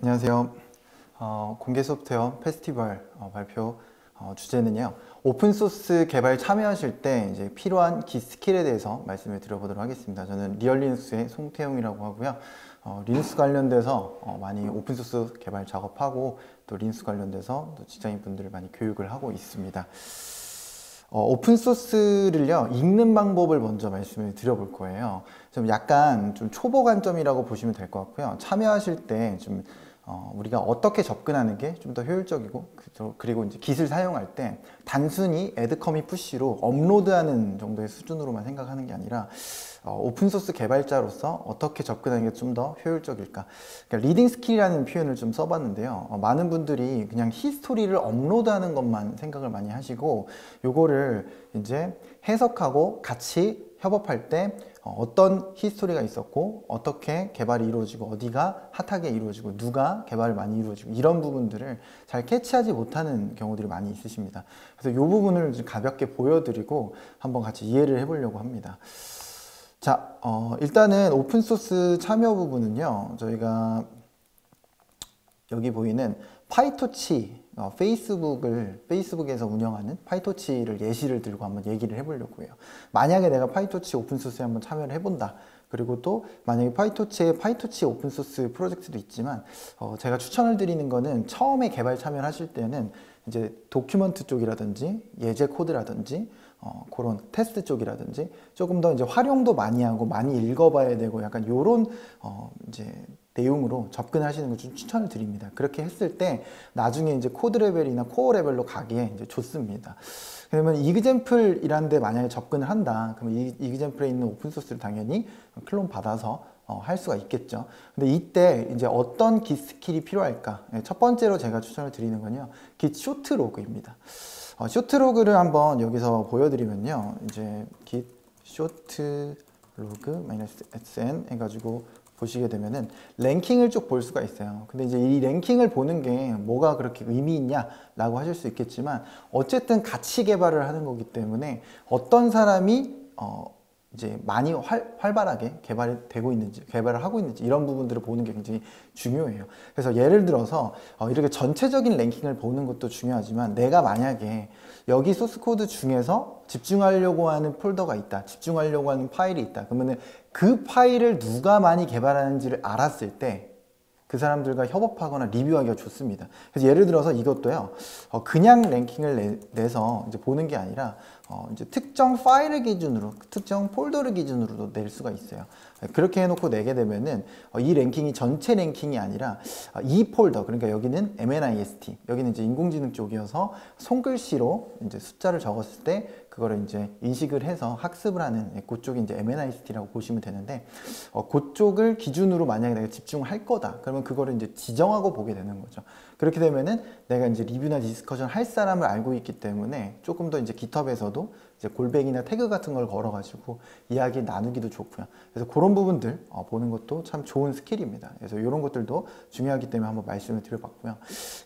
안녕하세요. 공개 소프트웨어 페스티벌 발표 주제는요. 오픈소스 개발 참여하실 때 이제 필요한 기 스킬에 대해서 말씀을 드려보도록 하겠습니다. 저는 리얼리눅스의 송태용이라고 하고요. 리눅스 관련돼서 많이 오픈소스 개발 작업하고 또 리눅스 관련돼서 또 직장인분들을 많이 교육을 하고 있습니다. 오픈소스를요, 읽는 방법을 먼저 말씀을 드려볼 거예요. 좀 약간 좀 초보 관점이라고 보시면 될 것 같고요. 참여하실 때 좀 우리가 어떻게 접근하는 게 좀 더 효율적이고, 그리고 이제 깃을 사용할 때 단순히 애드 커밋 푸시로 업로드하는 정도의 수준으로만 생각하는 게 아니라 오픈소스 개발자로서 어떻게 접근하는 게 좀 더 효율적일까. 그러니까 리딩 스킬이라는 표현을 좀 써봤는데요. 많은 분들이 그냥 히스토리를 업로드하는 것만 생각을 많이 하시고, 요거를 이제 해석하고 같이 협업할 때 어떤 히스토리가 있었고 어떻게 개발이 이루어지고 어디가 핫하게 이루어지고 누가 개발을 많이 이루어지고 이런 부분들을 잘 캐치하지 못하는 경우들이 많이 있으십니다. 그래서 이 부분을 좀 가볍게 보여드리고 한번 같이 이해를 해보려고 합니다. 자, 일단은 오픈소스 참여 부분은요, 저희가 여기 보이는 파이토치, 페이스북에서 운영하는 파이토치를 예시를 들고 한번 얘기를 해보려고 해요. 만약에 내가 파이토치 오픈소스에 한번 참여를 해본다. 그리고 또 만약에 파이토치에 파이토치 오픈소스 프로젝트도 있지만 제가 추천을 드리는 거는 처음에 개발 참여를 하실 때는 이제 도큐먼트 쪽이라든지 예제 코드라든지 그런 테스트 쪽이라든지 조금 더 이제 활용도 많이 하고 많이 읽어봐야 되고 약간 요런 이제 내용으로 접근하시는 걸 좀 추천을 드립니다. 그렇게 했을 때 나중에 이제 코드 레벨이나 코어 레벨로 가기에 이제 좋습니다. 그러면 이그젬플이라는 데 만약에 접근을 한다. 그러면 이그젬플에 있는 오픈소스를 당연히 클론 받아서 할 수가 있겠죠. 근데 이때 이제 어떤 깃 스킬이 필요할까? 첫 번째로 제가 추천을 드리는 건요. 깃 쇼트 로그입니다. 쇼트 로그를 한번 여기서 보여드리면요. 이제 깃 쇼트 로그 -sn 해가지고 보시게 되면은 랭킹을 쭉 볼 수가 있어요. 근데 이제 이 랭킹을 보는 게 뭐가 그렇게 의미 있냐라고 하실 수 있겠지만 어쨌든 같이 개발을 하는 거기 때문에 어떤 사람이 이제 많이 활발하게 개발되고 있는지, 개발을 하고 있는지 이런 부분들을 보는 게 굉장히 중요해요. 그래서 예를 들어서 이렇게 전체적인 랭킹을 보는 것도 중요하지만 내가 만약에 여기 소스 코드 중에서 집중하려고 하는 폴더가 있다, 집중하려고 하는 파일이 있다. 그러면은 그 파일을 누가 많이 개발하는지를 알았을 때 그 사람들과 협업하거나 리뷰하기가 좋습니다. 그래서 예를 들어서 이것도요, 그냥 랭킹을 내서 이제 보는 게 아니라 이제 특정 파일을 기준으로, 특정 폴더를 기준으로도 낼 수가 있어요. 그렇게 해놓고 내게 되면은 이 랭킹이 전체 랭킹이 아니라 이 폴더, 그러니까 여기는 MNIST, 여기는 이제 인공지능 쪽이어서 손글씨로 이제 숫자를 적었을 때 그거를 이제 인식을 해서 학습을 하는 그쪽이 이제 MNIST라고 보시면 되는데 그쪽을 기준으로 만약에 내가 집중할 거다. 그러면 그거를 이제 지정하고 보게 되는 거죠. 그렇게 되면은 내가 이제 리뷰나 디스커션 할 사람을 알고 있기 때문에 조금 더 이제 깃허브에서도 이제 골뱅이나 태그 같은 걸 걸어가지고 이야기 나누기도 좋고요. 그래서 그런 부분들 보는 것도 참 좋은 스킬입니다. 그래서 이런 것들도 중요하기 때문에 한번 말씀을 드려봤고요.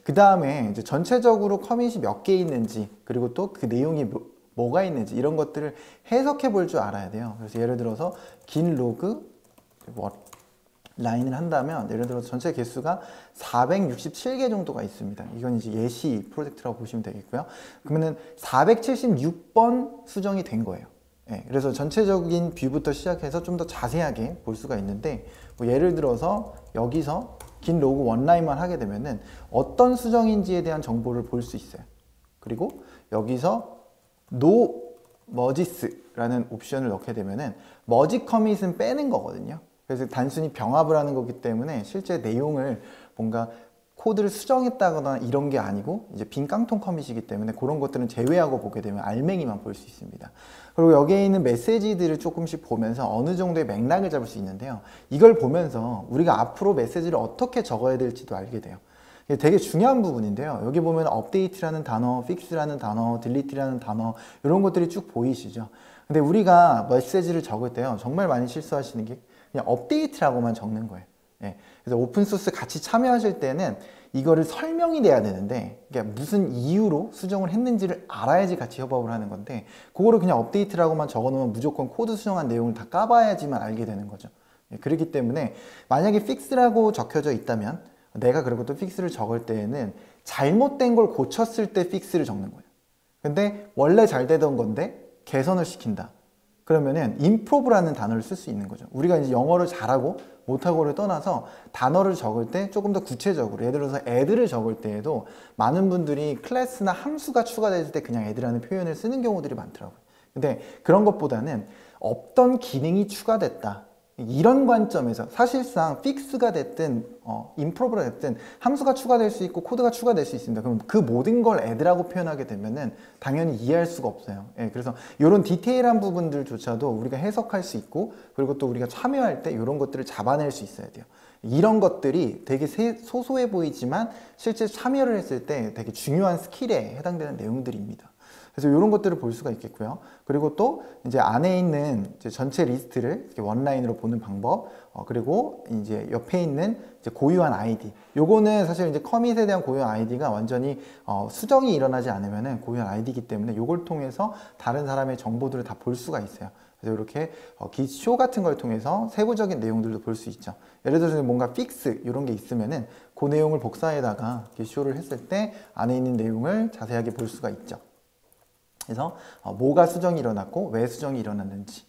그 다음에 이제 전체적으로 커밋이 몇 개 있는지 그리고 또 그 내용이 뭐가 있는지 이런 것들을 해석해 볼 줄 알아야 돼요. 그래서 예를 들어서 긴 로그 라인을 한다면 예를 들어서 전체 개수가 467개 정도가 있습니다. 이건 이제 예시 프로젝트라고 보시면 되겠고요. 그러면은 476번 수정이 된 거예요. 네, 그래서 전체적인 뷰부터 시작해서 좀 더 자세하게 볼 수가 있는데 뭐 예를 들어서 여기서 긴 로그 원라인만 하게 되면은 어떤 수정인지에 대한 정보를 볼 수 있어요. 그리고 여기서 no merges라는 옵션을 넣게 되면은 머지 커밋은 빼는 거거든요. 그래서 단순히 병합을 하는 거기 때문에 실제 내용을 뭔가 코드를 수정했다거나 이런 게 아니고 이제 빈 깡통 커밋이기 때문에 그런 것들은 제외하고 보게 되면 알맹이만 볼 수 있습니다. 그리고 여기에 있는 메시지들을 조금씩 보면서 어느 정도의 맥락을 잡을 수 있는데요. 이걸 보면서 우리가 앞으로 메시지를 어떻게 적어야 될지도 알게 돼요. 이게 되게 중요한 부분인데요. 여기 보면 업데이트라는 단어, 픽스라는 단어, 딜리트라는 단어 이런 것들이 쭉 보이시죠. 근데 우리가 메시지를 적을 때요. 정말 많이 실수하시는 게 그냥 업데이트라고만 적는 거예요. 예. 그래서 오픈소스 같이 참여하실 때는 이거를 설명이 돼야 되는데 그러니까 무슨 이유로 수정을 했는지를 알아야지 같이 협업을 하는 건데 그거를 그냥 업데이트라고만 적어놓으면 무조건 코드 수정한 내용을 다 까봐야지만 알게 되는 거죠. 예. 그렇기 때문에 만약에 픽스라고 적혀져 있다면 내가 그리고 또 픽스를 적을 때에는 잘못된 걸 고쳤을 때 픽스를 적는 거예요. 근데 원래 잘 되던 건데 개선을 시킨다. 그러면은 improve라는 단어를 쓸 수 있는 거죠. 우리가 이제 영어를 잘하고 못하고를 떠나서 단어를 적을 때 조금 더 구체적으로, 예를 들어서 add를 적을 때에도 많은 분들이 클래스나 함수가 추가됐을 때 그냥 add라는 표현을 쓰는 경우들이 많더라고요. 근데 그런 것보다는 없던 기능이 추가됐다, 이런 관점에서 사실상 픽스가 됐든 improve가 됐든 함수가 추가될 수 있고 코드가 추가될 수 있습니다. 그럼 그 모든 걸 add라고 표현하게 되면은 당연히 이해할 수가 없어요. 예, 그래서 이런 디테일한 부분들조차도 우리가 해석할 수 있고, 그리고 또 우리가 참여할 때 이런 것들을 잡아낼 수 있어야 돼요. 이런 것들이 되게 소소해 보이지만 실제 참여를 했을 때 되게 중요한 스킬에 해당되는 내용들입니다. 그래서 이런 것들을 볼 수가 있겠고요. 그리고 또 이제 안에 있는 이제 전체 리스트를 이렇게 원라인으로 보는 방법, 그리고 이제 옆에 있는 이제 고유한 아이디. 요거는 사실 이제 커밋에 대한 고유한 아이디가 완전히 수정이 일어나지 않으면은 고유한 아이디이기 때문에 요걸 통해서 다른 사람의 정보들을 다 볼 수가 있어요. 그래서 이렇게 git-show 같은 걸 통해서 세부적인 내용들도 볼 수 있죠. 예를 들어서 뭔가 픽스 이런 게 있으면은 그 내용을 복사에다가 git-show를 했을 때 안에 있는 내용을 자세하게 볼 수가 있죠. 그래서 뭐가 수정이 일어났고 왜 수정이 일어났는지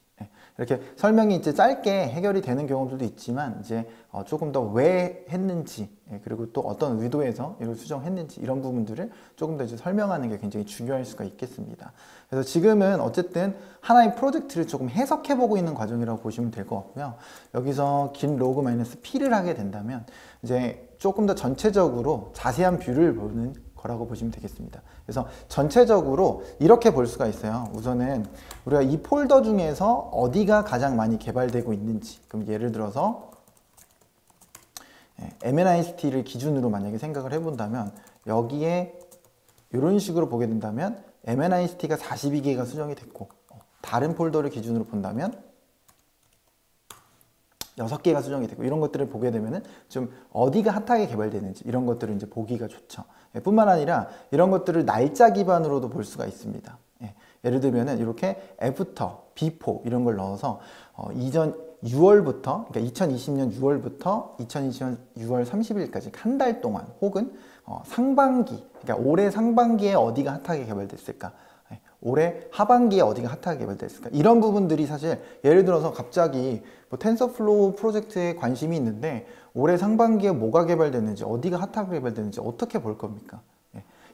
이렇게 설명이 이제 짧게 해결이 되는 경우들도 있지만, 이제 조금 더 왜 했는지, 그리고 또 어떤 의도에서 이걸 수정했는지, 이런 부분들을 조금 더 이제 설명하는 게 굉장히 중요할 수가 있겠습니다. 그래서 지금은 어쨌든 하나의 프로젝트를 조금 해석해 보고 있는 과정이라고 보시면 될 것 같고요. 여기서 긴 로그 -p를 하게 된다면 이제 조금 더 전체적으로 자세한 뷰를 보는 거라고 보시면 되겠습니다. 그래서 전체적으로 이렇게 볼 수가 있어요. 우선은 우리가 이 폴더 중에서 어디가 가장 많이 개발되고 있는지, 그럼 예를 들어서 MNIST를 기준으로 만약에 생각을 해본다면, 여기에 이런 식으로 보게 된다면 MNIST가 42개가 수정이 됐고, 다른 폴더를 기준으로 본다면 6개가 수정이 되고, 이런 것들을 보게 되면은 좀 어디가 핫하게 개발되는지 이런 것들을 이제 보기가 좋죠. 뿐만 아니라 이런 것들을 날짜 기반으로도 볼 수가 있습니다. 예를 들면은 이렇게 after, before 이런 걸 넣어서 이전 6월부터, 그러니까 2020년 6월부터 2020년 6월 30일까지 한 달 동안, 혹은 상반기, 그러니까 올해 상반기에 어디가 핫하게 개발됐을까, 올해 하반기에 어디가 핫하게 개발됐을까, 이런 부분들이 사실 예를 들어서 갑자기 뭐 텐서플로우 프로젝트에 관심이 있는데 올해 상반기에 뭐가 개발됐는지, 어디가 핫하게 개발됐는지 어떻게 볼 겁니까?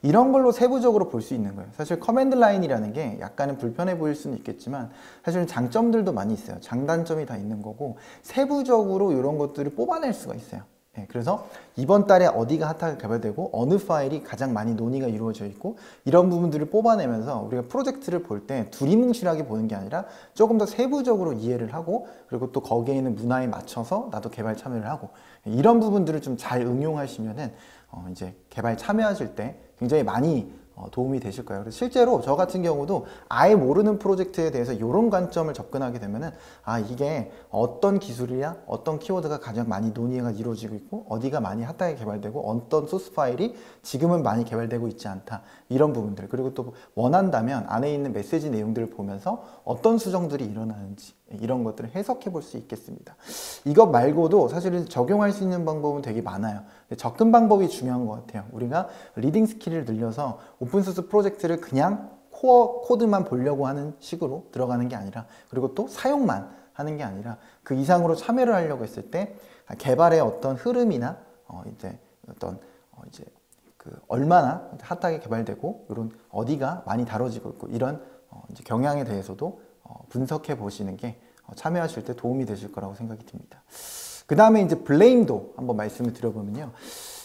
이런 걸로 세부적으로 볼 수 있는 거예요. 사실 커맨드 라인이라는 게 약간은 불편해 보일 수는 있겠지만 사실은 장점들도 많이 있어요. 장단점이 다 있는 거고, 세부적으로 이런 것들을 뽑아낼 수가 있어요. 그래서 이번 달에 어디가 핫하게 개발되고 어느 파일이 가장 많이 논의가 이루어져 있고, 이런 부분들을 뽑아내면서 우리가 프로젝트를 볼 때 두리뭉실하게 보는 게 아니라 조금 더 세부적으로 이해를 하고, 그리고 또 거기에 있는 문화에 맞춰서 나도 개발 참여를 하고, 이런 부분들을 좀 잘 응용하시면은 이제 개발 참여하실 때 굉장히 많이 도움이 되실 거예요. 그래서 실제로 저 같은 경우도 아예 모르는 프로젝트에 대해서 이런 관점을 접근하게 되면은, 이게 어떤 기술이야, 어떤 키워드가 가장 많이 논의가 이루어지고 있고, 어디가 많이 핫하게 개발되고, 어떤 소스 파일이 지금은 많이 개발되고 있지 않다, 이런 부분들, 그리고 또 원한다면 안에 있는 메시지 내용들을 보면서 어떤 수정들이 일어나는지, 이런 것들을 해석해 볼 수 있겠습니다. 이것 말고도 사실은 적용할 수 있는 방법은 되게 많아요. 접근 방법이 중요한 것 같아요. 우리가 리딩 스킬을 늘려서 오픈소스 프로젝트를 그냥 코어 코드만 보려고 하는 식으로 들어가는 게 아니라, 그리고 또 사용만 하는 게 아니라 그 이상으로 참여를 하려고 했을 때 개발의 어떤 흐름이나 이제 어떤 이제 그 얼마나 핫하게 개발되고, 이런 어디가 많이 다뤄지고 있고, 이런 이제 경향에 대해서도 분석해 보시는 게 참여하실 때 도움이 되실 거라고 생각이 듭니다. 그 다음에 이제 블레임도 한번 말씀을 드려보면요.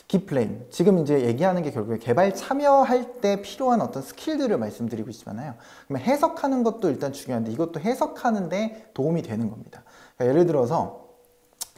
git blame. 지금 이제 얘기하는 게 결국에 개발 참여할 때 필요한 어떤 스킬들을 말씀드리고 있잖아요. 그러면 해석하는 것도 일단 중요한데, 이것도 해석하는데 도움이 되는 겁니다. 그러니까 예를 들어서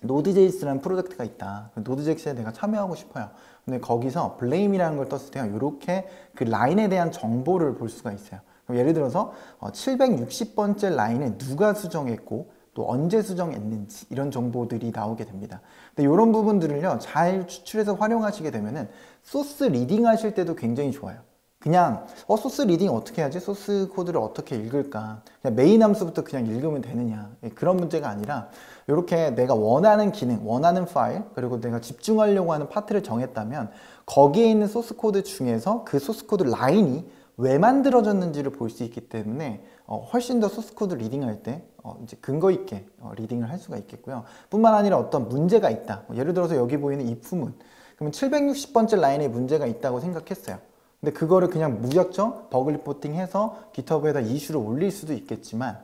Node.js라는 프로젝트가 있다. Node.js에 내가 참여하고 싶어요. 근데 거기서 blame이라는 걸 떴을 때요, 이렇게 그 라인에 대한 정보를 볼 수가 있어요. 그럼 예를 들어서 760번째 라인에 누가 수정했고 또 언제 수정했는지, 이런 정보들이 나오게 됩니다. 근데 이런 부분들을요 잘 추출해서 활용하시게 되면은 소스 리딩 하실 때도 굉장히 좋아요. 그냥 소스 리딩 어떻게 하지? 소스 코드를 어떻게 읽을까? 그냥 메인 함수부터 그냥 읽으면 되느냐? 그런 문제가 아니라 이렇게 내가 원하는 기능, 원하는 파일, 그리고 내가 집중하려고 하는 파트를 정했다면 거기에 있는 소스 코드 중에서 그 소스 코드 라인이 왜 만들어졌는지를 볼 수 있기 때문에 훨씬 더 소스 코드 리딩할 때 이제 근거 있게 리딩을 할 수가 있겠고요. 뿐만 아니라 어떤 문제가 있다. 예를 들어서 여기 보이는 이 부분, 그러면 760번째 라인에 문제가 있다고 생각했어요. 근데 그거를 그냥 무작정 버그 리포팅해서 깃허브에다 이슈를 올릴 수도 있겠지만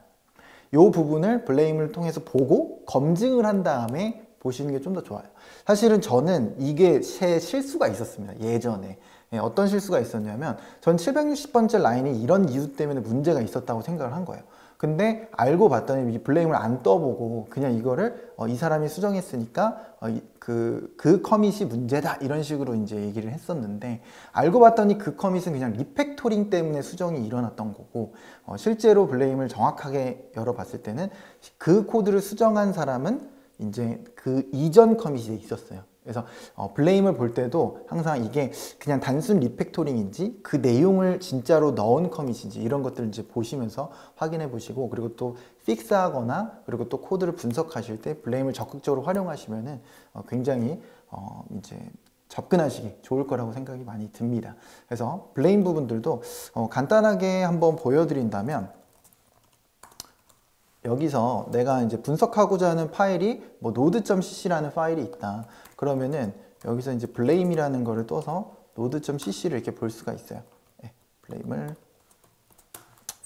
이 부분을 블레임을 통해서 보고 검증을 한 다음에 보시는 게 좀 더 좋아요. 사실은 저는 이게 제 실수가 있었습니다. 예전에. 어떤 실수가 있었냐면 전 760번째 라인이 이런 이유 때문에 문제가 있었다고 생각을 한 거예요. 근데 알고 봤더니 이 블레임을 안 떠보고 그냥 이거를 이 사람이 수정했으니까 그 커밋이 문제다 이런 식으로 이제 얘기를 했었는데, 알고 봤더니 그 커밋은 그냥 리팩토링 때문에 수정이 일어났던 거고, 실제로 블레임을 정확하게 열어봤을 때는 그 코드를 수정한 사람은 이제 그 이전 커밋이 있었어요. 그래서 블레임을 볼 때도 항상 이게 그냥 단순 리팩토링인지 그 내용을 진짜로 넣은 커밋인지 이런 것들을 이제 보시면서 확인해 보시고, 그리고 또 픽스하거나 그리고 또 코드를 분석하실 때 블레임을 적극적으로 활용하시면은 굉장히 이제 접근하시기 좋을 거라고 생각이 많이 듭니다. 그래서 블레임 부분들도 간단하게 한번 보여드린다면, 여기서 내가 이제 분석하고자 하는 파일이 뭐 node.cc라는 파일이 있다. 그러면은 여기서 이제 블레임이라는 거를 떠서 node.cc를 이렇게 볼 수가 있어요. 네, 블레임을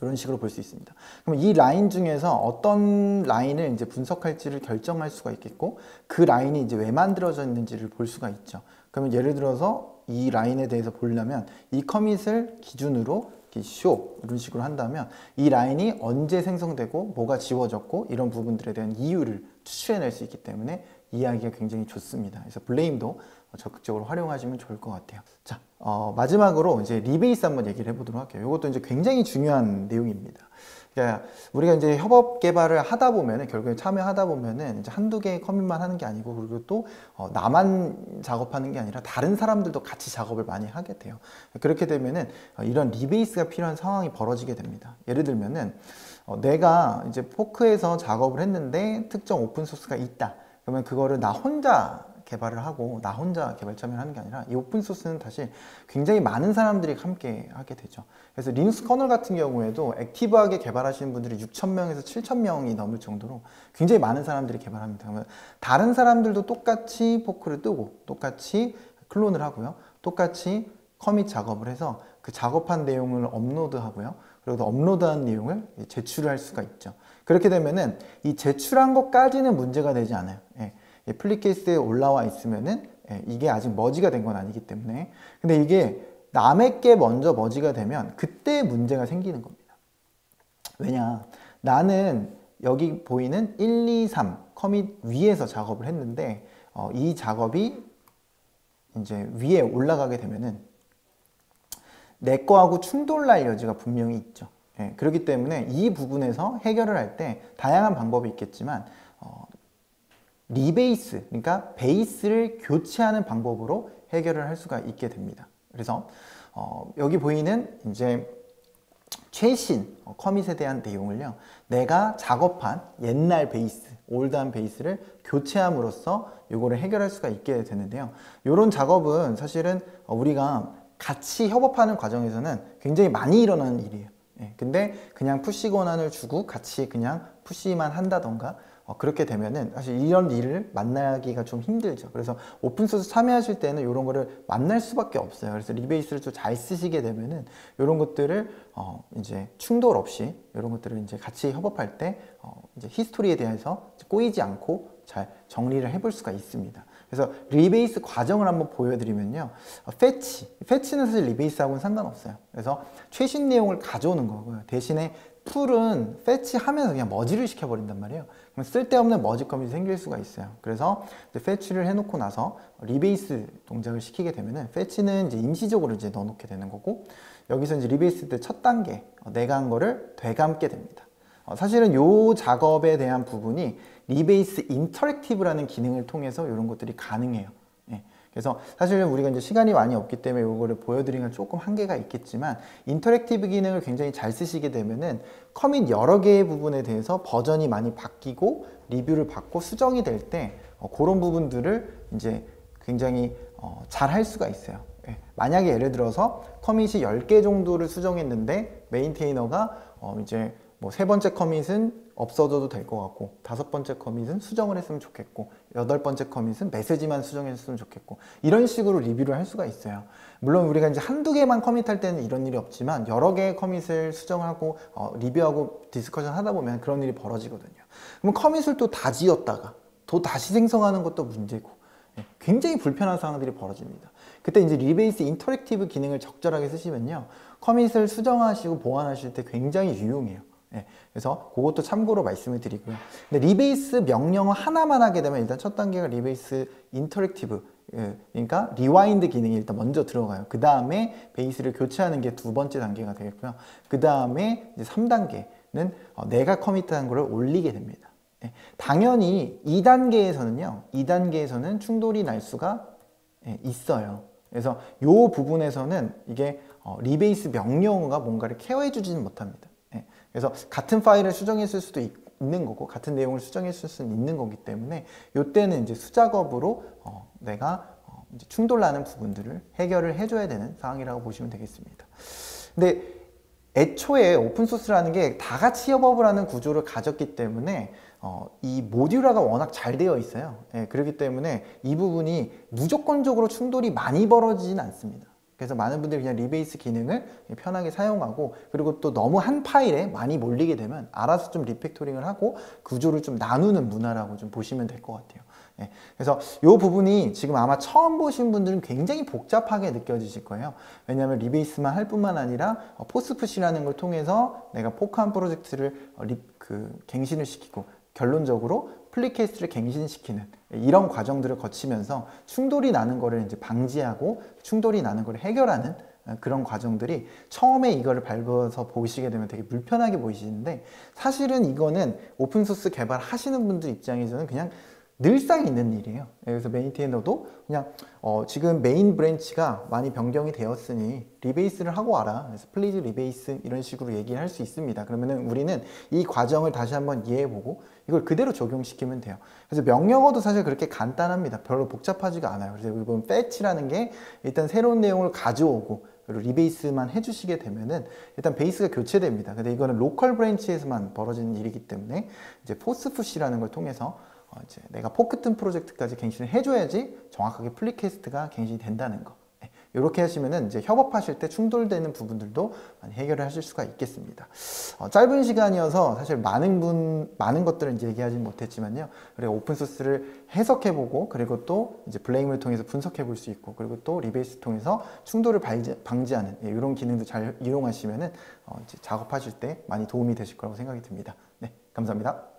이런 식으로 볼 수 있습니다. 그럼 이 라인 중에서 어떤 라인을 이제 분석할지를 결정할 수가 있겠고, 그 라인이 이제 왜 만들어졌는지를 볼 수가 있죠. 그러면 예를 들어서 이 라인에 대해서 보려면 이 커밋을 기준으로 show 이런 식으로 한다면 이 라인이 언제 생성되고 뭐가 지워졌고 이런 부분들에 대한 이유를 추출해낼 수 있기 때문에 이해하기가 굉장히 좋습니다. 그래서 블레임도 적극적으로 활용하시면 좋을 것 같아요. 자, 마지막으로 이제 리베이스 한번 얘기를 해보도록 할게요. 이것도 이제 굉장히 중요한 내용입니다. 그러니까 우리가 이제 협업 개발을 하다 보면은, 결국에 참여하다 보면은 이제 한두 개의 커밋만 하는 게 아니고, 그리고 또 나만 작업하는 게 아니라 다른 사람들도 같이 작업을 많이 하게 돼요. 그렇게 되면은 이런 리베이스가 필요한 상황이 벌어지게 됩니다. 예를 들면은 내가 이제 포크에서 작업을 했는데 특정 오픈소스가 있다. 그러면 그거를 나 혼자 개발을 하고 나 혼자 개발 참여를 하는 게 아니라 이 오픈소스는 사실 굉장히 많은 사람들이 함께 하게 되죠. 그래서 리눅스 커널 같은 경우에도 액티브하게 개발하시는 분들이 6,000명에서 7,000명이 넘을 정도로 굉장히 많은 사람들이 개발합니다. 그러면 다른 사람들도 똑같이 포크를 뜨고 똑같이 클론을 하고요. 똑같이 커밋 작업을 해서 그 작업한 내용을 업로드하고요. 그리고 업로드한 내용을 제출을 할 수가 있죠. 그렇게 되면은 이 제출한 것까지는 문제가 되지 않아요. 플리 케이스에 올라와 있으면은 이게 아직 머지가 된 건 아니기 때문에. 근데 이게 남의 게 먼저 머지가 되면 그때 문제가 생기는 겁니다. 왜냐, 나는 여기 보이는 1, 2, 3 커밋 위에서 작업을 했는데 이 작업이 이제 위에 올라가게 되면은 내 거하고 충돌날 여지가 분명히 있죠. 그렇기 때문에 이 부분에서 해결을 할 때 다양한 방법이 있겠지만 리베이스, 그러니까 베이스를 교체하는 방법으로 해결을 할 수가 있게 됩니다. 그래서 여기 보이는 이제 최신 커밋에 대한 내용을요, 내가 작업한 옛날 베이스, 올드한 베이스를 교체함으로써 이거를 해결할 수가 있게 되는데요. 이런 작업은 사실은 우리가 같이 협업하는 과정에서는 굉장히 많이 일어나는 일이에요. 근데 그냥 푸시 권한을 주고 같이 그냥 푸시만 한다던가 그렇게 되면은 사실 이런 일을 만나기가 좀 힘들죠. 그래서 오픈소스 참여하실 때는 이런 거를 만날 수밖에 없어요. 그래서 리베이스를 좀 잘 쓰시게 되면은 이런 것들을 이제 충돌 없이 이런 것들을 이제 같이 협업할 때 이제 히스토리에 대해서 꼬이지 않고 잘 정리를 해볼 수가 있습니다. 그래서 리베이스 과정을 한번 보여드리면요, 패치는 사실 리베이스하고는 상관없어요. 그래서 최신 내용을 가져오는 거고요. 대신에 풀은 패치하면서 그냥 머지를 시켜버린단 말이에요. 그럼 쓸데없는 머지 커밋이 생길 수가 있어요. 그래서 패치를 해놓고 나서 리베이스 동작을 시키게 되면은, 패치는 이제 임시적으로 이제 넣어놓게 되는 거고, 여기서 이제 리베이스 때 첫 단계 내가 한 거를 되감게 됩니다. 사실은 이 작업에 대한 부분이 리베이스 인터랙티브라는 기능을 통해서 이런 것들이 가능해요. 그래서 사실은 우리가 이제 시간이 많이 없기 때문에 이거를 보여드리는 건 조금 한계가 있겠지만 인터랙티브 기능을 굉장히 잘 쓰시게 되면은 커밋 여러 개의 부분에 대해서 버전이 많이 바뀌고 리뷰를 받고 수정이 될 때 그런 부분들을 이제 굉장히 잘 할 수가 있어요. 예. 만약에 예를 들어서 커밋이 10개 정도를 수정했는데 메인테이너가 이제 뭐 세 번째 커밋은 없어져도 될 것 같고, 다섯 번째 커밋은 수정을 했으면 좋겠고, 여덟 번째 커밋은 메시지만 수정했으면 좋겠고, 이런 식으로 리뷰를 할 수가 있어요. 물론 우리가 이제 한두 개만 커밋할 때는 이런 일이 없지만 여러 개의 커밋을 수정하고 리뷰하고 디스커션 하다 보면 그런 일이 벌어지거든요. 그럼 커밋을 또 다 지웠다가 또 다시 생성하는 것도 문제고, 굉장히 불편한 상황들이 벌어집니다. 그때 이제 리베이스 인터랙티브 기능을 적절하게 쓰시면요, 커밋을 수정하시고 보완하실 때 굉장히 유용해요. 그래서 그것도 참고로 말씀을 드리고요. 근데 리베이스 명령어 하나만 하게 되면 일단 첫 단계가 리베이스 인터랙티브, 그러니까 리와인드 기능이 일단 먼저 들어가요. 그 다음에 베이스를 교체하는 게 두 번째 단계가 되겠고요. 그 다음에 이제 3단계는 내가 커밋한 거를 올리게 됩니다. 당연히 2단계에서는 충돌이 날 수가 있어요. 그래서 이 부분에서는 이게 리베이스 명령어가 뭔가를 케어해 주지는 못합니다. 그래서 같은 파일을 수정했을 수도 있는 거고, 같은 내용을 수정했을 수는 있는 거기 때문에 이때는 이제 수작업으로 내가 이제 충돌나는 부분들을 해결을 해줘야 되는 상황이라고 보시면 되겠습니다. 근데 애초에 오픈소스라는 게 다 같이 협업을 하는 구조를 가졌기 때문에 이 모듈화가 워낙 잘 되어 있어요. 그렇기 때문에 이 부분이 무조건적으로 충돌이 많이 벌어지진 않습니다. 그래서 많은 분들이 그냥 리베이스 기능을 편하게 사용하고, 그리고 또 너무 한 파일에 많이 몰리게 되면 알아서 좀 리팩토링을 하고 구조를 좀 나누는 문화라고 좀 보시면 될 것 같아요. 그래서 이 부분이 지금 아마 처음 보신 분들은 굉장히 복잡하게 느껴지실 거예요. 왜냐하면 리베이스만 할 뿐만 아니라 포스푸시라는 걸 통해서 내가 포크한 프로젝트를 갱신을 시키고 결론적으로 플리캐스트를 갱신시키는 이런 과정들을 거치면서 충돌이 나는 거를 이제 방지하고 충돌이 나는 거를 해결하는 그런 과정들이 처음에 이거를 밟아서 보시게 되면 되게 불편하게 보이시는데, 사실은 이거는 오픈소스 개발하시는 분들 입장에서는 그냥 늘상 있는 일이에요. 그래서 메인테이너도 그냥 지금 메인 브랜치가 많이 변경이 되었으니 리베이스를 하고 와라, 그래서 플리즈 리베이스 이런 식으로 얘기를 할 수 있습니다. 그러면은 우리는 이 과정을 다시 한번 이해해보고 이걸 그대로 적용시키면 돼요. 그래서 명령어도 사실 그렇게 간단합니다. 별로 복잡하지가 않아요. 그래서 여기 보면 fetch라는 게 일단 새로운 내용을 가져오고 그리고 리베이스만 해주시게 되면은 일단 베이스가 교체됩니다. 근데 이거는 로컬 브랜치에서만 벌어지는 일이기 때문에 이제 포스푸시라는 걸 통해서 이제 내가 포크 튼 프로젝트까지 갱신을 해줘야지 정확하게 플리캐스트가 갱신이 된다는 거. 이렇게 하시면은 이제 협업하실 때 충돌되는 부분들도 많이 해결을 하실 수가 있겠습니다. 짧은 시간이어서 사실 많은 것들을 이제 얘기하지 못했지만요. 우리가 오픈소스를 해석해보고, 그리고 또 이제 블레임을 통해서 분석해볼 수 있고, 그리고 또 리베이스 통해서 충돌을 방지하는 이런 기능도 잘 이용하시면은 이제 작업하실 때 많이 도움이 되실 거라고 생각이 듭니다. 네, 감사합니다.